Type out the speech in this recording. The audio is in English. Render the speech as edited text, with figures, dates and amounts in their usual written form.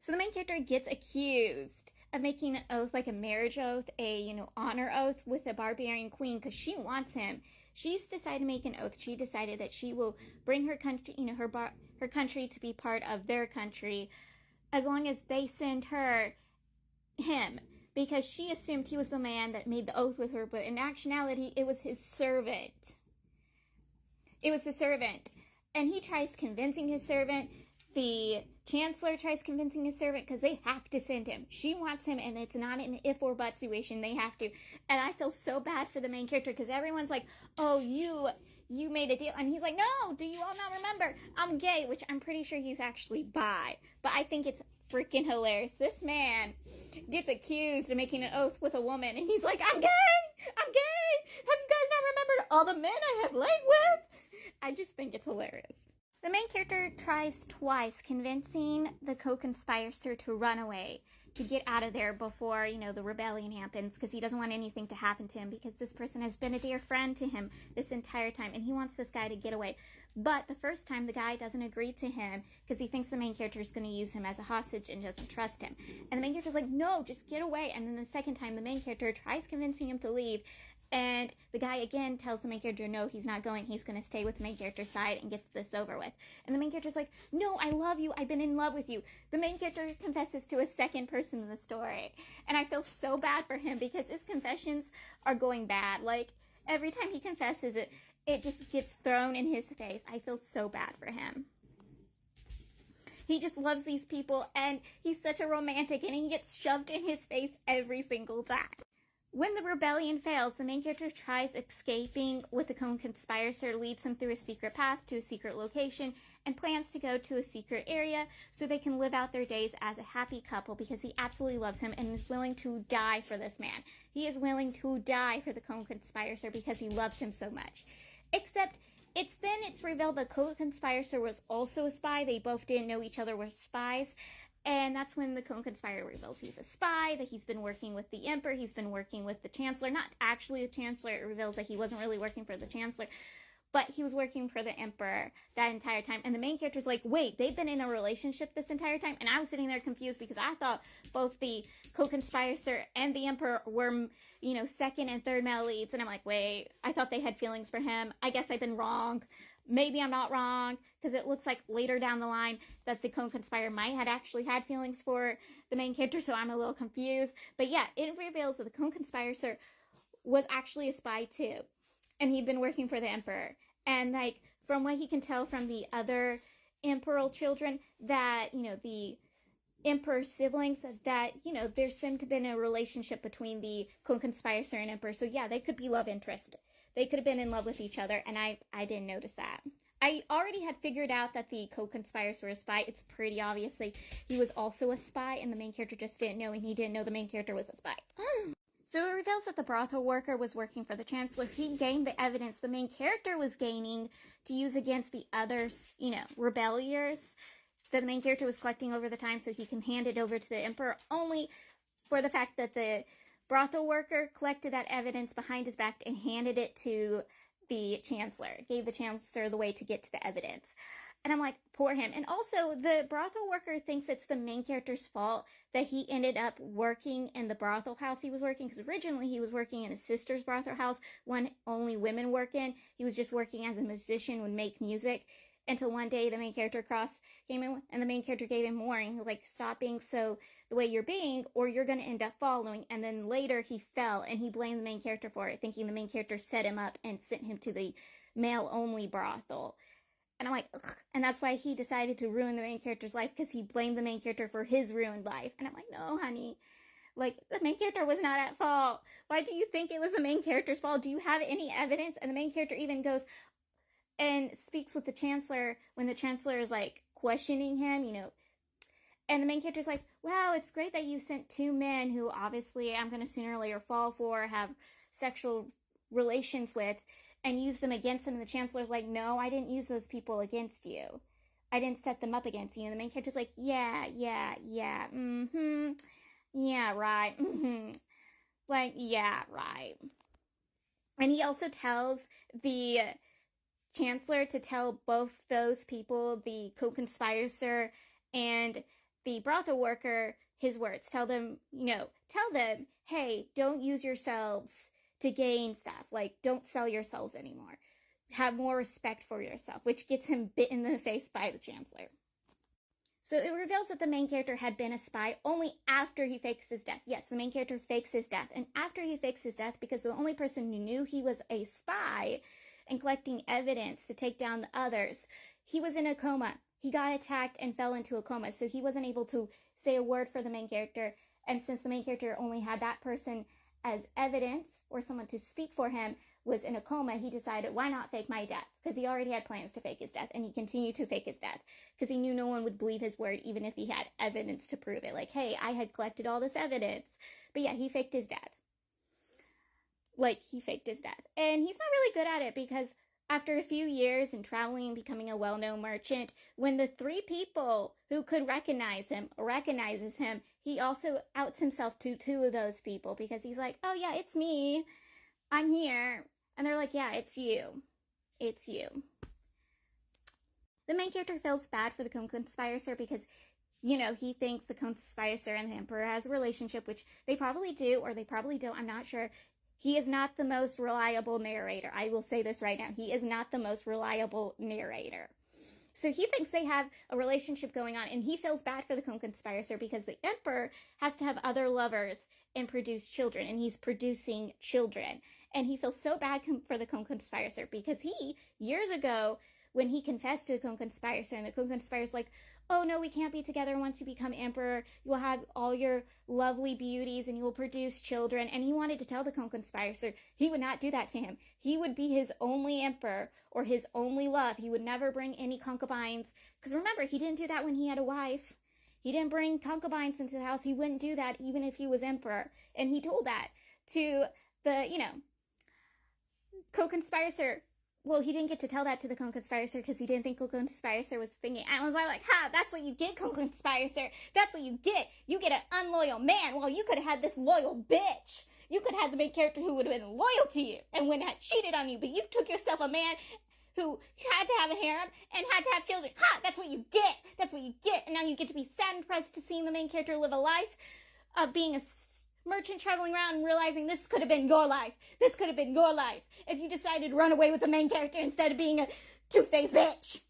So the main character gets accused of making an oath, like a marriage oath, a honor oath with a barbarian queen, because she wants him. She's decided to make an oath. She decided that she will bring her country, her country to be part of their country, as long as they send him, because she assumed he was the man that made the oath with her, but in actuality, it was his servant. It was the servant, and he tries convincing his servant. The chancellor tries convincing his servant, because they have to send him. She wants him, and it's not an if or but situation. They have to. And I feel so bad for the main character, because everyone's like, oh, you made a deal. And he's like, no, do you all not remember? I'm gay, which I'm pretty sure he's actually bi. But I think it's freaking hilarious. This man gets accused of making an oath with a woman, and he's like, I'm gay! I'm gay! Have you guys not remembered all the men I have laid with? I just think it's hilarious. The main character tries twice convincing the co-conspirator to run away, to get out of there before, the rebellion happens, because he doesn't want anything to happen to him, because this person has been a dear friend to him this entire time, and he wants this guy to get away. But the first time, the guy doesn't agree to him, because he thinks the main character is going to use him as a hostage and doesn't trust him. And the main character's like, no, just get away. And then the second time, the main character tries convincing him to leave, and the guy again tells the main character, no, he's not going. He's going to stay with the main character's side and gets this over with. And the main character's like, no, I love you. I've been in love with you. The main character confesses to a second person in the story. And I feel so bad for him, because his confessions are going bad. Like, every time he confesses it just gets thrown in his face. I feel so bad for him. He just loves these people, and he's such a romantic, and he gets shoved in his face every single time. When the rebellion fails, the main character tries escaping with the co-conspirator, leads him through a secret path to a secret location, and plans to go to a secret area so they can live out their days as a happy couple, because he absolutely loves him and is willing to die for this man. He is willing to die for the co-conspirator because he loves him so much. Except it's revealed the co-conspirator was also a spy. They both didn't know each other were spies. And that's when the co-conspirator reveals he's a spy, that he's been working with the emperor, he's been working with the chancellor. Not actually the chancellor. It reveals that he wasn't really working for the chancellor, but he was working for the emperor that entire time. And the main character's like, wait, they've been in a relationship this entire time? And I was sitting there confused, because I thought both the co-conspirator and the emperor were, second and third male leads. And I'm like, wait, I thought they had feelings for him. I guess I've been wrong. Maybe I'm not wrong, because it looks like later down the line that the co-conspirator might have actually had feelings for the main character, so I'm a little confused. But yeah, it reveals that the co-conspirator was actually a spy too, and he'd been working for the emperor. And from what he can tell from the other imperial children, that, the emperor's siblings, that, there seemed to have been a relationship between the co-conspirator and emperor. So yeah, they could be love interest. They could have been in love with each other, and I didn't notice that. I already had figured out that the co-conspirator was a spy. It's pretty obviously he was also a spy, and the main character just didn't know, and he didn't know the main character was a spy. So it reveals that the brothel worker was working for the chancellor. He gained the evidence the main character was gaining to use against the others, rebelliers, that the main character was collecting over the time, so he can hand it over to the emperor, only for the fact that the brothel worker collected that evidence behind his back and handed it to the chancellor, gave the chancellor the way to get to the evidence. And I'm like, poor him. And also, the brothel worker thinks it's the main character's fault that he ended up working in the brothel house he was working, because originally he was working in his sister's brothel house, one only women work in. He was just working as a musician, would make music, until one day the main character came in, and the main character gave him warning. He was like, stop being so the way you're being, or you're going to end up following. And then later he fell, and he blamed the main character for it, thinking the main character set him up and sent him to the male-only brothel. And I'm like, ugh. And that's why he decided to ruin the main character's life, because he blamed the main character for his ruined life. And I'm like, no, honey. Like, the main character was not at fault. Why do you think it was the main character's fault? Do you have any evidence? And the main character even goes and speaks with the chancellor when the chancellor is like questioning him, and the main character's like, wow, it's great that you sent two men who obviously I'm going to sooner or later fall for, have sexual relations with, and use them against him. And the chancellor's like, no, I didn't use those people against you. I didn't set them up against you. And the main character's like, yeah, right, like, yeah, right. And he also tells the chancellor to tell both those people, the co-conspirator and the brothel worker his words. Tell them, hey, don't use yourselves to gain stuff. Like, don't sell yourselves anymore. Have more respect for yourself, which gets him bit in the face by the Chancellor. So it reveals that the main character had been a spy only after he fakes his death. Yes, the main character fakes his death. And after he fakes his death, because the only person who knew he was a spy and collecting evidence to take down the others, he was in a coma. He got attacked and fell into a coma. So he wasn't able to say a word for the main character. And since the main character only had that person as evidence or someone to speak for him, was in a coma, he decided, why not fake my death? Because he already had plans to fake his death, and he continued to fake his death because he knew no one would believe his word, even if he had evidence to prove it. Like, hey, I had collected all this evidence. But yeah, he faked his death. He faked his death. And he's not really good at it because after a few years and traveling and becoming a well-known merchant, when the 3 people who could recognize him recognizes him, he also outs himself to 2 of those people because he's like, oh yeah, it's me. I'm here. And they're like, yeah, it's you. It's you. The main character feels bad for the co-conspirator because, he thinks the co-conspirator and the Emperor has a relationship, which they probably do or they probably don't. I'm not sure. He is not the most reliable narrator. I will say this right now. He is not the most reliable narrator. So he thinks they have a relationship going on, and he feels bad for the co-conspirator because the Emperor has to have other lovers and produce children, and he's producing children. And he feels so bad for the co-conspirator because he, years ago, when he confessed to the co-conspirator, and the co-conspirator's like, oh no, we can't be together once you become emperor. You will have all your lovely beauties and you will produce children. And he wanted to tell the co-conspirator he would not do that to him. He would be his only emperor or his only love. He would never bring any concubines. Because remember, he didn't do that when he had a wife. He didn't bring concubines into the house. He wouldn't do that even if he was emperor. And he told that to the, co-conspirator. Well, he didn't get to tell that to the co-conspirator because he didn't think co-conspirator was thinking. And I was like, ha, that's what you get, co-conspirator. That's what you get. You get an unloyal man. Well, you could have had this loyal bitch. You could have had the main character who would have been loyal to you and wouldn't have cheated on you. But you took yourself a man who had to have a harem and had to have children. Ha, that's what you get. That's what you get. And now you get to be sad and depressed to seeing the main character live a life of being a merchant traveling around and realizing this could have been your life. This could have been your life if you decided to run away with the main character instead of being a two-faced bitch.